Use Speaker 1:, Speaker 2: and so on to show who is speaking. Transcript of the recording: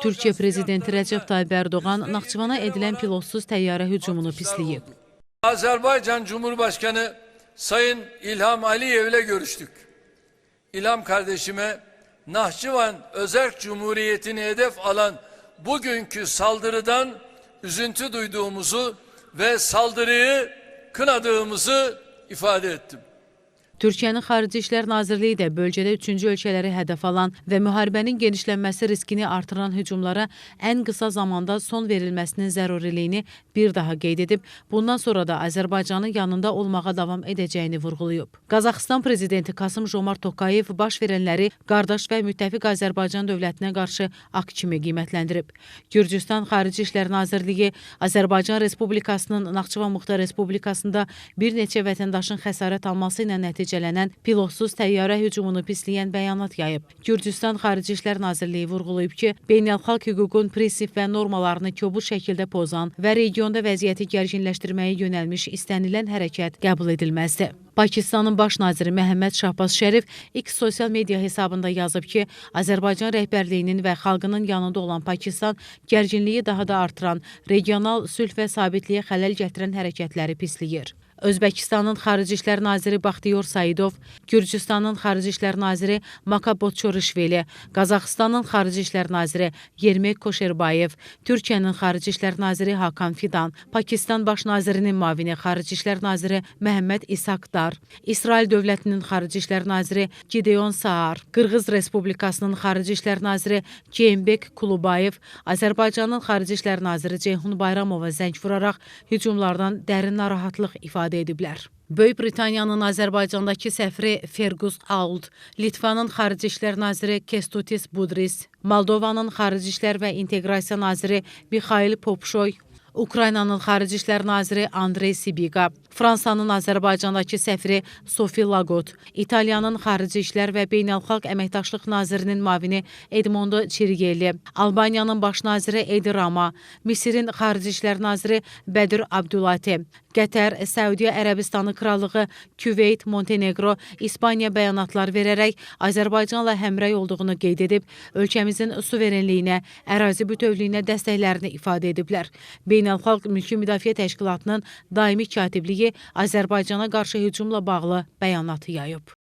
Speaker 1: Türkiye Prezidenti Rəcəb Tayyip Erdoğan Naxçıvana edilən pilotsuz təyyarə hücumunu pisləyib.
Speaker 2: Azerbaycan Cumhurbaşkanı Sayın İlham Aliyev ile görüştük. İlham kardeşime Nahçıvan Özerk Cumhuriyeti'ni hedef alan bugünkü saldırıdan üzüntü duyduğumuzu ve saldırıyı kınadığımızı ifade ettim.
Speaker 1: Türkiyənin Xarici İşlər Nazirliyi də bölgədə üçüncü ölkələri hədəf alan və müharibənin genişlənməsi riskini artıran hücumlara ən qısa zamanda son verilməsinin zəruriliyini bir daha qeyd edib, bundan sonra da Azərbaycanın yanında olmağa davam edəcəyini vurğulayıb. Qazaxıstan Prezidenti Kasım-Jomart Tokayev baş verənləri qardaş və müttəfiq Azərbaycan dövlətinə qarşı akt kimi qiymətləndirib. Gürcüstan Xarici İşlər Nazirliyi Azərbaycan Respublikasının Naxçıvan Muxtar Respublikasında bir neçə vətəndaşın xəsarət alması ilə nəticələnən pilotsuz təyyarə hücumunu pisləyən bəyanat yayıb. Gürcüstan Xarici İşlər Nazirliyi vurğulayıb ki, beynəlxalq hüququn prinsip və normalarını kobud şəkildə pozan və regionda vəziyyəti gərginləşdirməyə yönəlmiş istənilən hərəkət qəbul edilməzdir. Pakistanın baş naziri Məhəmməd Şahbaz Şərif X sosial media hesabında yazıb ki, Azərbaycan rəhbərliyinin və xalqının yanında olan Pakistan gərginliyi daha da artıran, regional sülh və sabitliyə xələl gətirən hərəkətləri pisləyir. Özbəkistanın Xarici İşlər Naziri Baxtiyor Saidov, Gürcüstanın Xarici İşlər Naziri Makab Botçorishvili, Qazaxıstanın Xarici İşlər Naziri Yermek Koşerbayev, Türkiyənin Xarici İşlər Naziri Hakan Fidan, Pakistan Baş Nazirinin müavini Xarici İşlər Naziri Məhəmməd İshaqdar, İsrail Dövlətinin Xarici İşlər Naziri Gideon Saar, Qırğız Respublikasının Xarici İşlər Naziri Ceymbek Kulubayev, Azərbaycanın Xarici İşlər Naziri Ceyhun Bayramova zəng vuraraq hücumlardan dərin narahatlıq ifadə ediblər. Böyük Britaniyanın Azərbaycandakı səfiri Fergus Auld, Litvanın Xarici İşlər Naziri Kestutis Budris, Moldovanın Xarici İşlər və İnteqrasiya Naziri Mixail Popşoy, Ukraynanın Xarici İşlər Naziri Andrey Sibiqa, Fransanın Azərbaycandakı səfiri Sofi Lagot, İtaliyanın Xarici İşlər və Beynəlxalq Əməkdaşlıq Nazirinin müavini Edmondo Çirigelli, Albaniyanın Baş Naziri Edi Rama, Misirin Xarici İşlər Naziri Bədir Abdulati, Qətər, Səudiyyə Ərəbistanı Krallığı, Küveyt, Montenegro, İspaniya bəyanatlar verərək Azərbaycanla həmrəy olduğunu qeyd edib, ölkəmizin suverenliyinə, ərazi bütövlüyünə dəstəklərini ifadə ediblər. Beynəlxalq Mülki Müdafiə Təşkilatının daimi katibliyi Azərbaycana qarşı hücumla bağlı bəyanatı yayıb.